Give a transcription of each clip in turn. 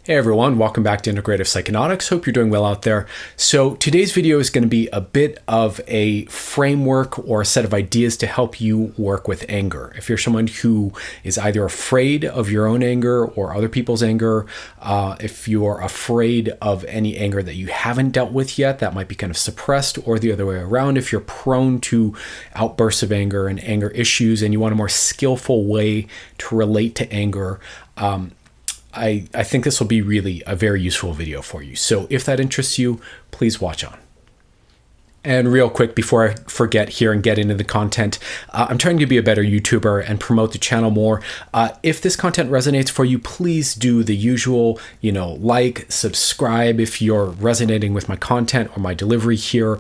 Hey everyone, welcome back to Integrative Psychonautics. Hope you're doing well out there. So today's video is going to be a bit of a framework or a set of ideas to help you work with anger. If you're someone who is either afraid of your own anger or other people's anger, if you're afraid of any anger that you haven't dealt with yet, that might be kind of suppressed, or the other way around, if you're prone to outbursts of anger and anger issues and you want a more skillful way to relate to anger, I think this will be really a very useful video for you. So if that interests you, please watch on. And real quick, before I forget here and get into the content, I'm trying to be a better YouTuber and promote the channel more. If this content resonates for you, please do the usual, like, subscribe if you're resonating with my content or my delivery here.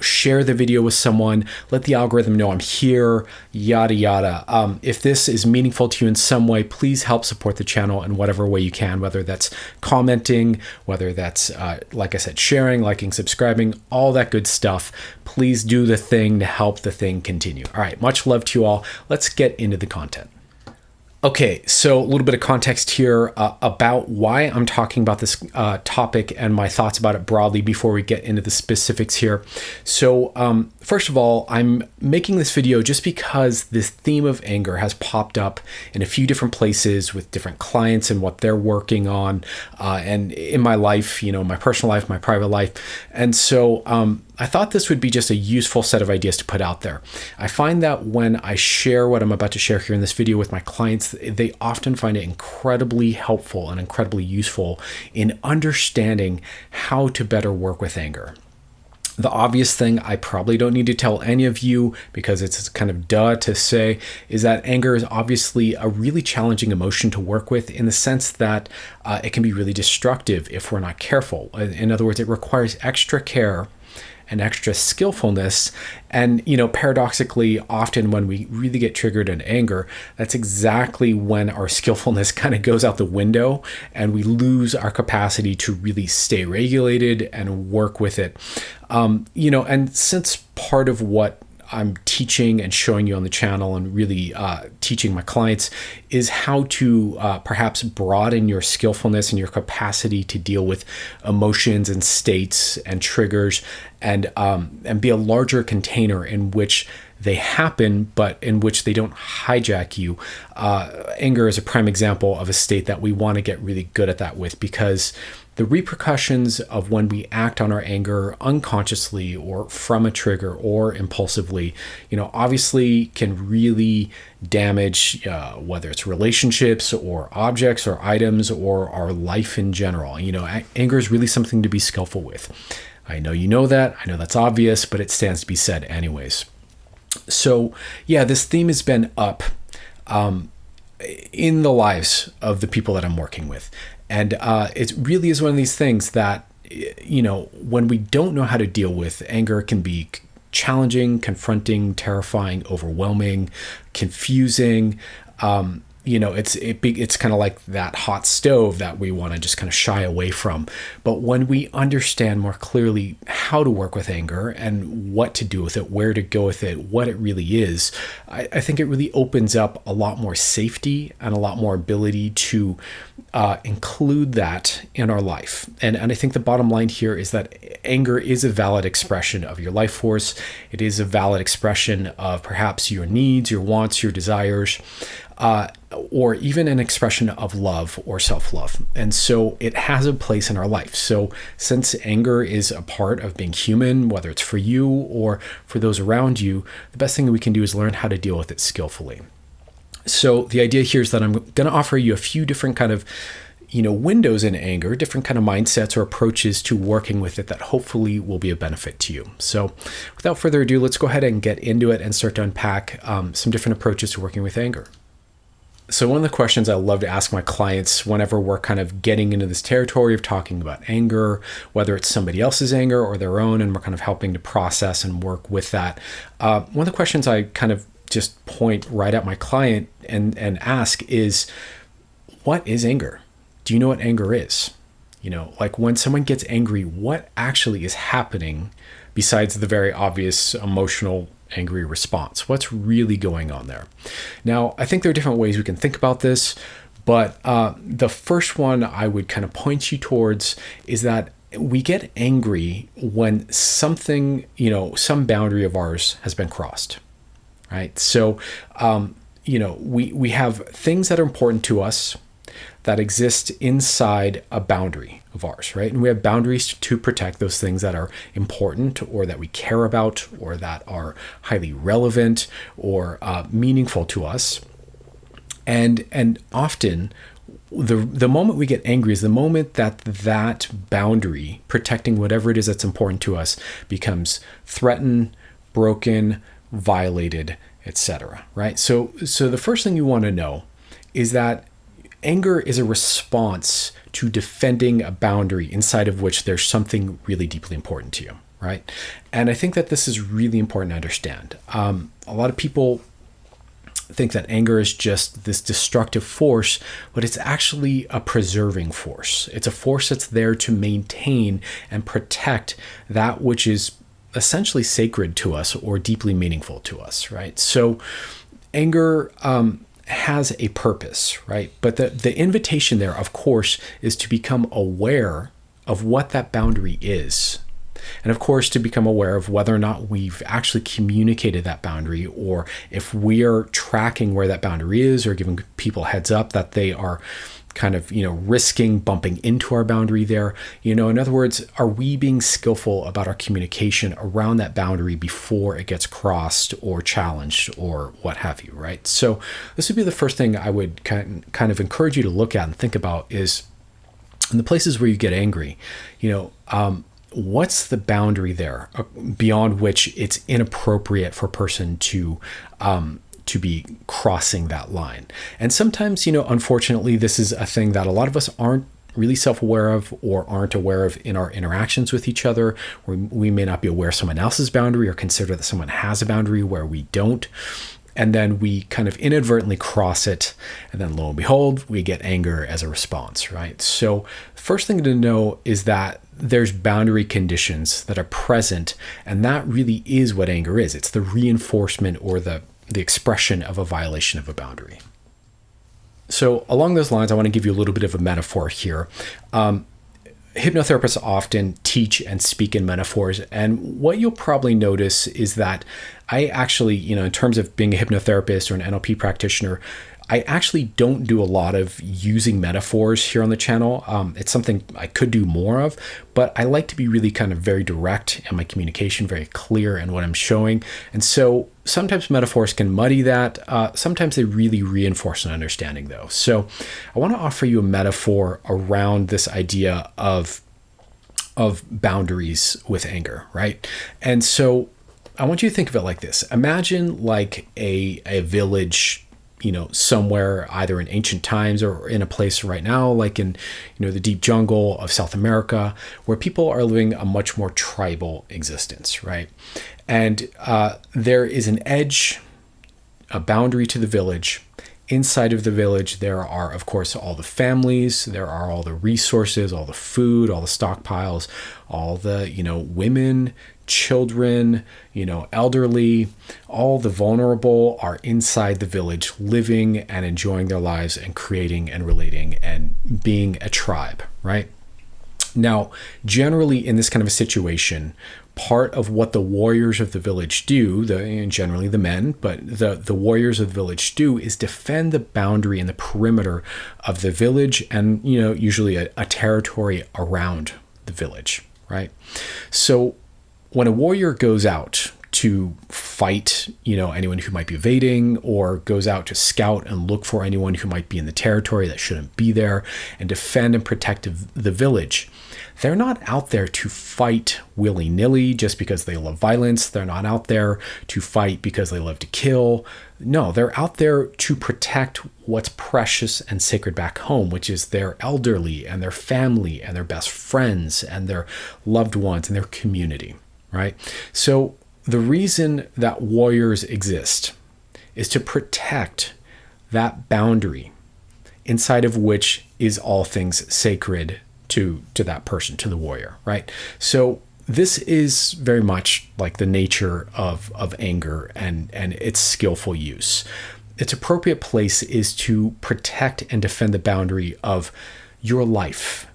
Share the video with someone, let the algorithm know I'm here, yada, yada. If this is meaningful to you in some way, please help support the channel in whatever way you can, whether that's commenting, whether that's, like I said, sharing, liking, subscribing, all that good stuff. Please do the thing to help the thing continue. All right, much love to you all. Let's get into the content. Okay, so a little bit of context here about why I'm talking about this topic and my thoughts about it broadly before we get into the specifics here. So first of all, I'm making this video just because this theme of anger has popped up in a few different places with different clients and what they're working on, and in my life, my personal life, my private life. And so I thought this would be just a useful set of ideas to put out there. I find that when I share what I'm about to share here in this video with my clients, they often find it incredibly helpful and incredibly useful in understanding how to better work with anger. The obvious thing I probably don't need to tell any of you, because it's kind of duh to say, is that anger is obviously a really challenging emotion to work with, in the sense that it can be really destructive if we're not careful. In other words, it requires extra care and extra skillfulness. And, paradoxically, often when we really get triggered in anger, that's exactly when our skillfulness kind of goes out the window and we lose our capacity to really stay regulated and work with it. And since part of what I'm teaching and showing you on the channel and really teaching my clients is how to perhaps broaden your skillfulness and your capacity to deal with emotions and states and triggers, and be a larger container in which they happen, but in which they don't hijack you. Anger is a prime example of a state that we want to get really good at that with, because the repercussions of when we act on our anger unconsciously or from a trigger or impulsively, obviously can really damage whether it's relationships or objects or items or our life in general. Anger is really something to be skillful with. I know you know that. I know that's obvious, but it stands to be said anyways. So yeah, this theme has been up in the lives of the people that I'm working with. And it really is one of these things that, when we don't know how to deal with anger, it can be challenging, confronting, terrifying, overwhelming, confusing. It's kind of like that hot stove that we want to just kind of shy away from. But when we understand more clearly how to work with anger and what to do with it, where to go with it, what it really is, I think it really opens up a lot more safety and a lot more ability to include that in our life. And I think the bottom line here is that anger is a valid expression of your life force. It is a valid expression of perhaps your needs, your wants, your desires, or even an expression of love or self-love. And so it has a place in our life. So since anger is a part of being human, whether it's for you or for those around you, the best thing that we can do is learn how to deal with it skillfully. So the idea here is that I'm going to offer you a few different kind of windows in anger, different kind of mindsets or approaches to working with it that hopefully will be a benefit to you. So without further ado, let's go ahead and get into it and start to unpack some different approaches to working with anger. So one of the questions I love to ask my clients whenever we're kind of getting into this territory of talking about anger, whether it's somebody else's anger or their own, and we're kind of helping to process and work with that. One of the questions I kind of just point right at my client and ask is, what is anger? Do you know what anger is? Like when someone gets angry, what actually is happening besides the very obvious emotional angry response? What's really going on there? Now, I think there are different ways we can think about this, But the first one I would kind of point you towards is that we get angry when something, some boundary of ours has been crossed, right? So, we have things that are important to us that exist inside a boundary of ours, right? And we have boundaries to protect those things that are important or that we care about or that are highly relevant or meaningful to us. And often the moment we get angry is the moment that boundary protecting whatever it is that's important to us becomes threatened, broken, violated, etc. Right? So the first thing you want to know is that anger is a response to defending a boundary inside of which there's something really deeply important to you, right? And I think that this is really important to understand. A lot of people think that anger is just this destructive force, but it's actually a preserving force. It's a force that's there to maintain and protect that which is essentially sacred to us or deeply meaningful to us, right? So anger has a purpose, right? But the invitation there, of course, is to become aware of what that boundary is. And of course, to become aware of whether or not we've actually communicated that boundary, or if we are tracking where that boundary is, or giving people heads up that they are kind of, risking bumping into our boundary there. In other words, are we being skillful about our communication around that boundary before it gets crossed or challenged or what have you, right? So this would be the first thing I would kind of encourage you to look at and think about is in the places where you get angry, what's the boundary there beyond which it's inappropriate for a person to be crossing that line. And sometimes, unfortunately, this is a thing that a lot of us aren't really self-aware of or aren't aware of in our interactions with each other. We may not be aware of someone else's boundary or consider that someone has a boundary where we don't. And then we kind of inadvertently cross it. And then lo and behold, we get anger as a response, right? So first thing to know is that there's boundary conditions that are present. And that really is what anger is. It's the reinforcement or the expression of a violation of a boundary. So along those lines, I want to give you a little bit of a metaphor here. Hypnotherapists often teach and speak in metaphors. And what you'll probably notice is that I actually, in terms of being a hypnotherapist or an NLP practitioner, I actually don't do a lot of using metaphors here on the channel. It's something I could do more of, but I like to be really kind of very direct in my communication, very clear in what I'm showing. And so sometimes metaphors can muddy that. Sometimes they really reinforce an understanding though. So I want to offer you a metaphor around this idea of boundaries with anger, right? And so I want you to think of it like this. Imagine like a village, somewhere either in ancient times or in a place right now, like in, the deep jungle of South America, where people are living a much more tribal existence, right? And there is an edge, a boundary to the village. Inside of the village, there are, of course, all the families, there are all the resources, all the food, all the stockpiles, all the, women, children, elderly, all the vulnerable are inside the village, living and enjoying their lives and creating and relating and being a tribe, right? Now, generally in this kind of a situation, part of what the warriors of the village do, generally the men, but the warriors of the village do is defend the boundary and the perimeter of the village and, usually a territory around the village, right? So when a warrior goes out to fight, anyone who might be evading, or goes out to scout and look for anyone who might be in the territory that shouldn't be there and defend and protect the village, they're not out there to fight willy-nilly just because they love violence. They're not out there to fight because they love to kill. No, they're out there to protect what's precious and sacred back home, which is their elderly and their family and their best friends and their loved ones and their community, right? So the reason that warriors exist is to protect that boundary inside of which is all things sacred to that person, to the warrior, right? So this is very much like the nature of anger and its skillful use. its appropriate place is to protect and defend the boundary of your life,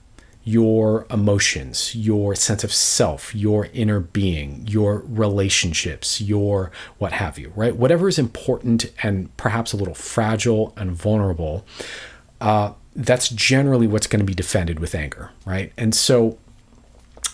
your emotions, your sense of self, your inner being, your relationships, your what have you, right? Whatever is important and perhaps a little fragile and vulnerable, that's generally what's going to be defended with anger, right? And so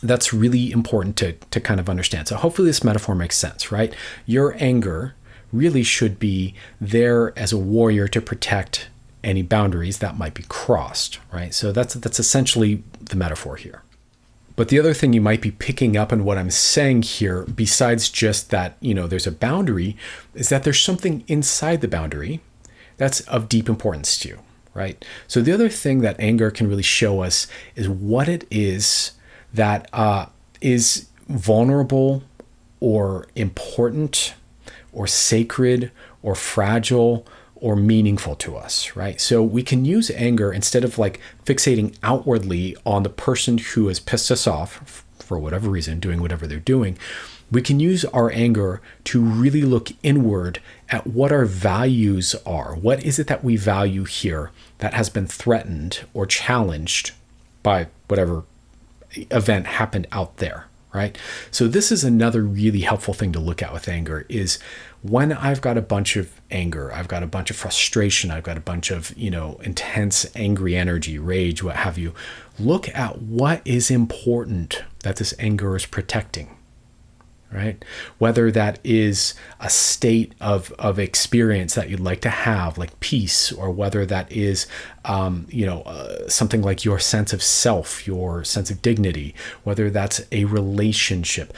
that's really important to kind of understand. So hopefully this metaphor makes sense, right? Your anger really should be there as a warrior to protect any boundaries that might be crossed, right? So that's essentially the metaphor here. But the other thing you might be picking up on what I'm saying here, besides just that, there's a boundary, is that there's something inside the boundary that's of deep importance to you, right? So the other thing that anger can really show us is what it is that is vulnerable or important or sacred or fragile or meaningful to us, right? So we can use anger instead of like fixating outwardly on the person who has pissed us off for whatever reason, doing whatever they're doing. We can use our anger to really look inward at what our values are. What is it that we value here that has been threatened or challenged by whatever event happened out there, right? So this is another really helpful thing to look at with anger is when I've got a bunch of anger, I've got a bunch of frustration, I've got a bunch of, intense angry energy, rage, what have you, look at what is important that this anger is protecting, right? Whether that is a state of experience that you'd like to have, like peace, or whether that is, something like your sense of self, your sense of dignity, whether that's a relationship.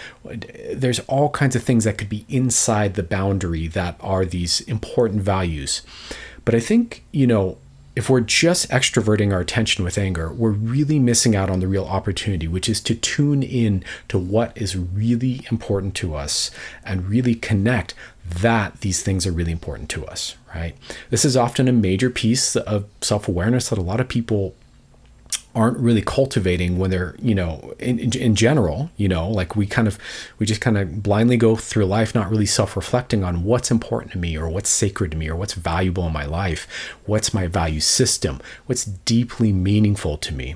There's all kinds of things that could be inside the boundary that are these important values. But I think, if we're just extroverting our attention with anger, we're really missing out on the real opportunity, which is to tune in to what is really important to us and really connect that these things are really important to us, right? This is often a major piece of self-awareness that a lot of people aren't really cultivating when they're, in general, like we just kind of blindly go through life, not really self-reflecting on what's important to me or what's sacred to me or what's valuable in my life, what's my value system, what's deeply meaningful to me.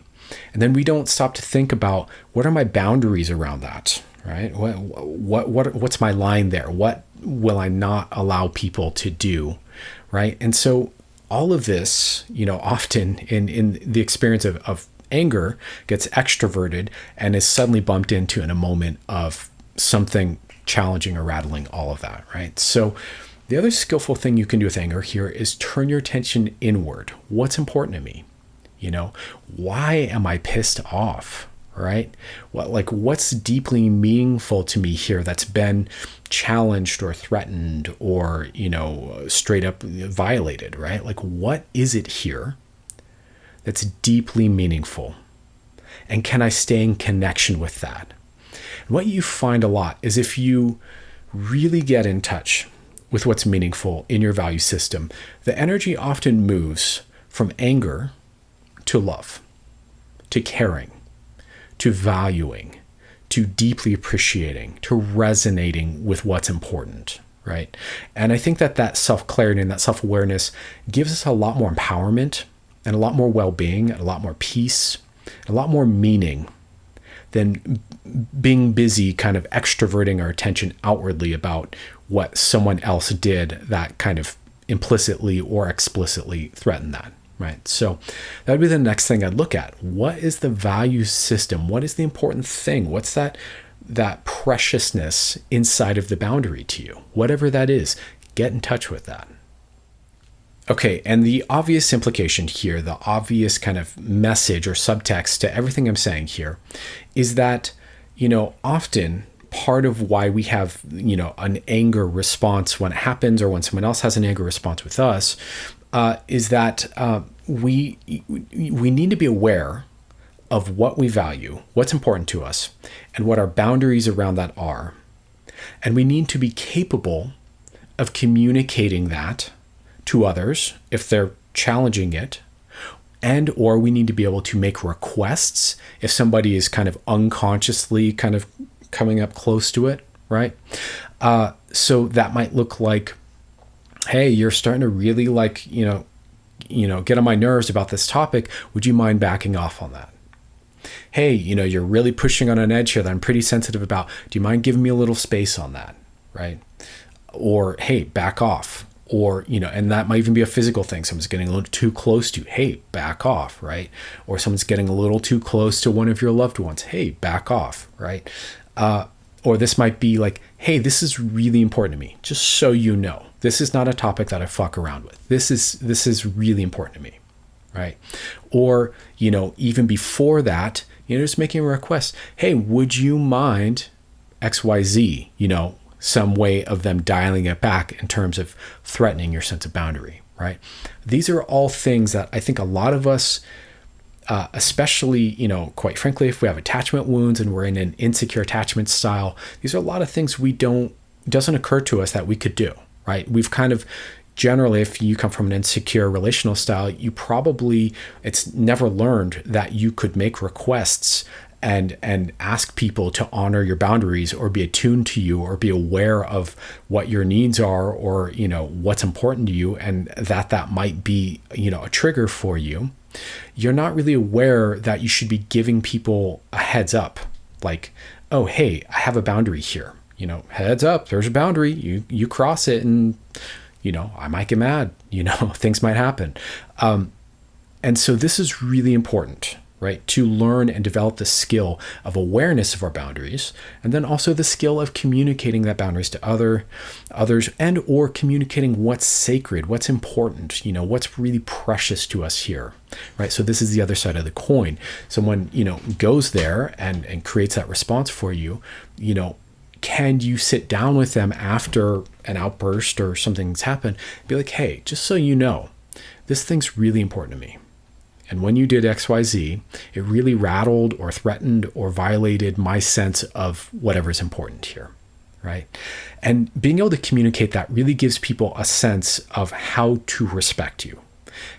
And then we don't stop to think about what are my boundaries around that, right? What's my line there? What will I not allow people to do, right? And so all of this, often in the experience of anger gets extroverted and is suddenly bumped into in a moment of something challenging or rattling all of that, right? So the other skillful thing you can do with anger here is turn your attention inward. What's important to me? Why am I pissed off? Right? What's deeply meaningful to me here that's been challenged or threatened or, straight up violated, right? What is it here that's deeply meaningful? And can I stay in connection with that? And what you find a lot is if you really get in touch with what's meaningful in your value system, the energy often moves from anger to love, to caring, to valuing, to deeply appreciating, to resonating with what's important, right? And I think that self-clarity and that self-awareness gives us a lot more empowerment and a lot more well-being and a lot more peace, a lot more meaning than being busy kind of extroverting our attention outwardly about what someone else did that kind of implicitly or explicitly threatened that. Right. So that would be the next thing I'd look at. What is the value system? What is the important thing? What's that preciousness inside of the boundary to you? Whatever that is, get in touch with that. Okay. And the obvious implication here, the obvious kind of message or subtext to everything I'm saying here is that, often part of why we have, an anger response when it happens or when someone else has an anger response with us is that we need to be aware of what we value, what's important to us, and what our boundaries around that are. And we need to be capable of communicating that to others if they're challenging it, and or we need to be able to make requests if somebody is kind of unconsciously kind of coming up close to it, right? So that might look like hey, you're starting to really like, get on my nerves about this topic. Would you mind backing off on that? Hey, you're really pushing on an edge here that I'm pretty sensitive about. Do you mind giving me a little space on that? Right? Or, hey, back off. Or, and that might even be a physical thing. Someone's getting a little too close to, hey, back off, right? Or someone's getting a little too close to one of your loved ones. Hey, back off, right? Or this might be like, hey, this is really important to me. Just so you know, this is not a topic that I fuck around with. This is really important to me, right? Or, even before that, just making a request. Hey, would you mind XYZ, some way of them dialing it back in terms of threatening your sense of boundary, right? These are all things that I think a lot of us, especially, quite frankly, if we have attachment wounds and we're in an insecure attachment style, these are a lot of things doesn't occur to us that we could do, right? We've kind of generally, if you come from an insecure relational style, it's never learned that you could make requests and ask people to honor your boundaries or be attuned to you or be aware of what your needs are or, what's important to you, and that might be, a trigger for you. You're not really aware that you should be giving people a heads up, like, oh, hey, I have a boundary here. Heads up, there's a boundary. You cross it and, I might get mad, things might happen. And so this is really important, right? To learn and develop the skill of awareness of our boundaries, and then also the skill of communicating that boundaries to others and or communicating what's sacred, what's important, what's really precious to us here, right? So this is the other side of the coin. Someone, goes there and creates that response for you, can you sit down with them after an outburst or something's happened, be like, hey, just so you know, this thing's really important to me. And when you did XYZ, it really rattled or threatened or violated my sense of whatever's important here, right? And being able to communicate that really gives people a sense of how to respect you,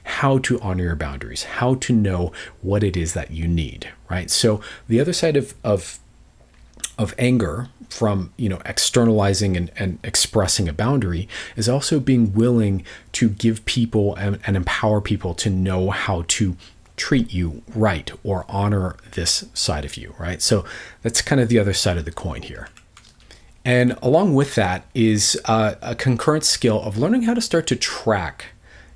how to honor your boundaries, how to know what it is that you need, right? So the other side of anger from, externalizing and expressing a boundary is also being willing to give people and empower people to know how to treat you right or honor this side of you, right? So that's kind of the other side of the coin here. And along with that is a concurrent skill of learning how to start to track,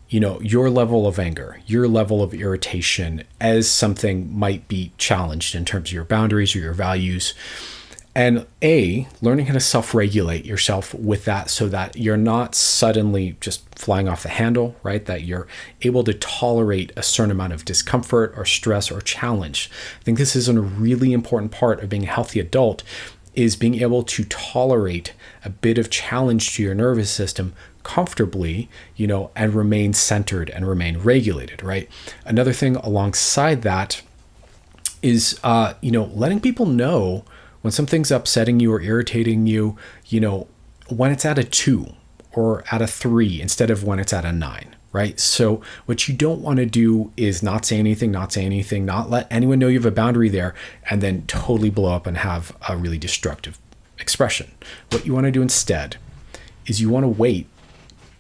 your level of anger, your level of irritation as something might be challenged in terms of your boundaries or your values. And learning how to self-regulate yourself with that so that you're not suddenly just flying off the handle, right? That you're able to tolerate a certain amount of discomfort or stress or challenge. I think this is a really important part of being a healthy adult, is being able to tolerate a bit of challenge to your nervous system comfortably, and remain centered and remain regulated, right? Another thing alongside that is, letting people know when something's upsetting you or irritating you, when it's at a 2 or at a 3 instead of when it's at a 9, right? So what you don't want to do is not say anything, not let anyone know you have a boundary there, and then totally blow up and have a really destructive expression. What you want to do instead is you want to wait,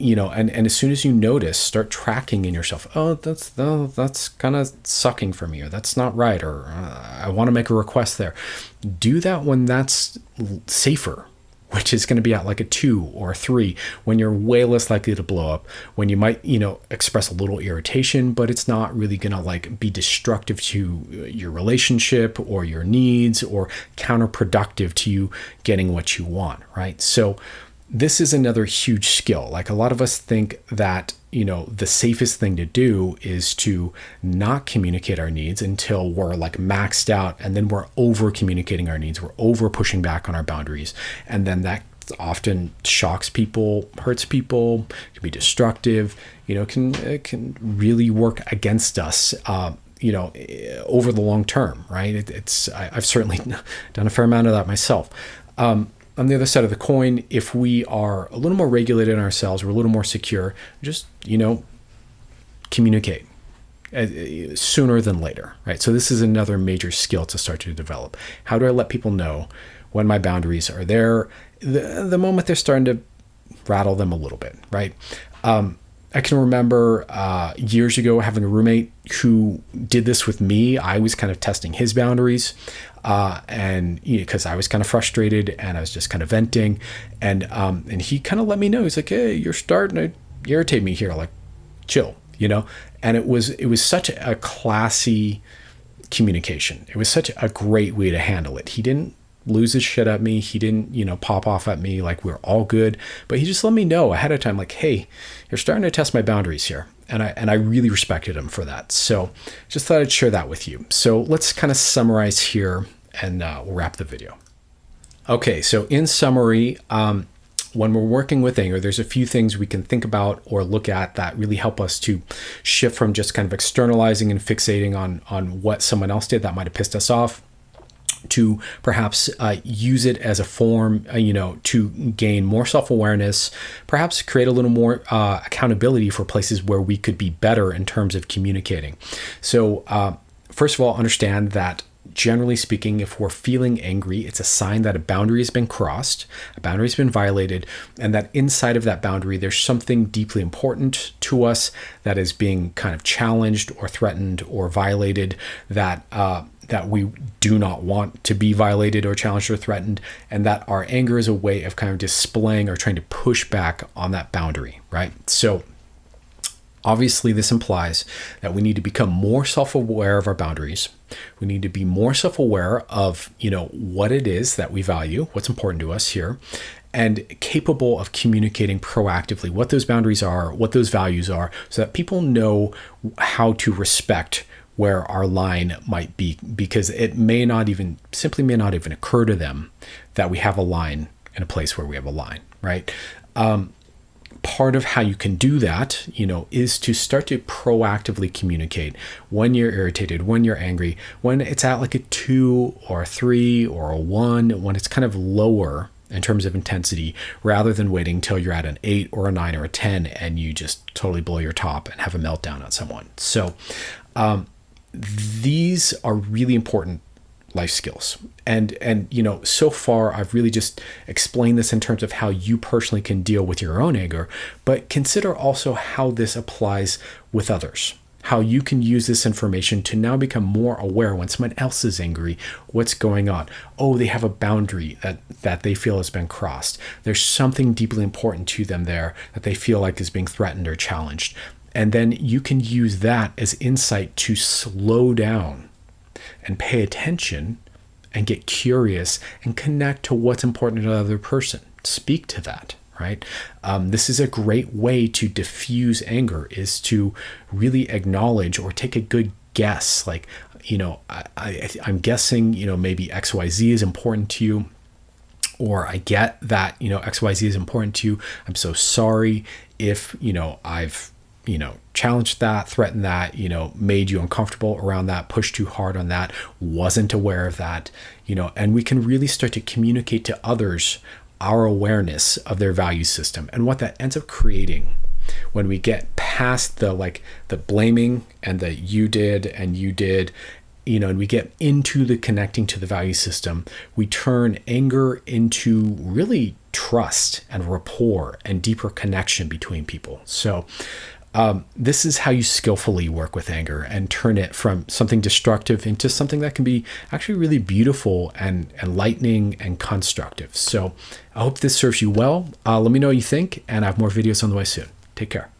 and as soon as you notice, start tracking in yourself. Oh, that's kind of sucking for me, or that's not right, or I want to make a request there. Do that when that's safer, which is going to be at like a 2 or a 3, when you're way less likely to blow up, when you might, express a little irritation, but it's not really going to like be destructive to your relationship or your needs or counterproductive to you getting what you want, right? So this is another huge skill. Like a lot of us think that, the safest thing to do is to not communicate our needs until we're like maxed out, and then we're over communicating our needs. We're over pushing back on our boundaries. And then that often shocks people, hurts people, can be destructive, it can really work against us, over the long term, right? I've certainly done a fair amount of that myself. On the other side of the coin, if we are a little more regulated in ourselves, we're a little more secure, just, communicate sooner than later, right? So this is another major skill to start to develop. How do I let people know when my boundaries are there? The moment they're starting to, rattle them a little bit, right? I can remember years ago having a roommate who did this with me. I was kind of testing his boundaries, and because I was kind of frustrated and I was just kind of venting, and he kind of let me know. He's like, "Hey, you're starting to irritate me here. Like, chill," And it was such a classy communication. It was such a great way to handle it. He didn't lose his shit at me. He didn't, pop off at me. Like, we're all good. But he just let me know ahead of time, like, hey, you're starting to test my boundaries here. And I really respected him for that. So just thought I'd share that with you. So let's kind of summarize here, and we'll wrap the video. Okay, so in summary, when we're working with anger, there's a few things we can think about or look at that really help us to shift from just kind of externalizing and fixating on what someone else did that might have pissed us off, to perhaps use it as a form, to gain more self-awareness, perhaps create a little more accountability for places where we could be better in terms of communicating. So first of all, understand that generally speaking, if we're feeling angry, it's a sign that a boundary has been crossed, a boundary has been violated, and that inside of that boundary, there's something deeply important to us that is being kind of challenged or threatened or violated, that we do not want to be violated or challenged or threatened, and that our anger is a way of kind of displaying or trying to push back on that boundary, right? So obviously, this implies that we need to become more self-aware of our boundaries. We need to be more self-aware of, what it is that we value, what's important to us here, and capable of communicating proactively what those boundaries are, what those values are, so that people know how to respect where our line might be, because it may not even occur to them that we have a line in a place where we have a line, right? Part of how you can do that, is to start to proactively communicate when you're irritated, when you're angry, when it's at like a 2 or a 3 or a 1, when it's kind of lower in terms of intensity, rather than waiting till you're at an 8 or a 9 or a 10 and you just totally blow your top and have a meltdown on someone. So these are really important life skills. And so far I've really just explained this in terms of how you personally can deal with your own anger, but consider also how this applies with others, how you can use this information to now become more aware when someone else is angry, what's going on. Oh, they have a boundary that they feel has been crossed. There's something deeply important to them there that they feel like is being threatened or challenged. And then you can use that as insight to slow down and pay attention and get curious and connect to what's important to the other person. Speak to that, right? This is a great way to diffuse anger, is to really acknowledge or take a good guess. Like, I'm guessing, maybe XYZ is important to you, or I get that, XYZ is important to you. I'm so sorry if, I've challenged that, threatened that, made you uncomfortable around that, pushed too hard on that, wasn't aware of that, and we can really start to communicate to others our awareness of their value system and what that ends up creating when we get past the blaming and the you did, and we get into the connecting to the value system. We turn anger into really trust and rapport and deeper connection between people. So this is how you skillfully work with anger and turn it from something destructive into something that can be actually really beautiful and enlightening and constructive. So I hope this serves you well. Let me know what you think, and I have more videos on the way soon. Take care.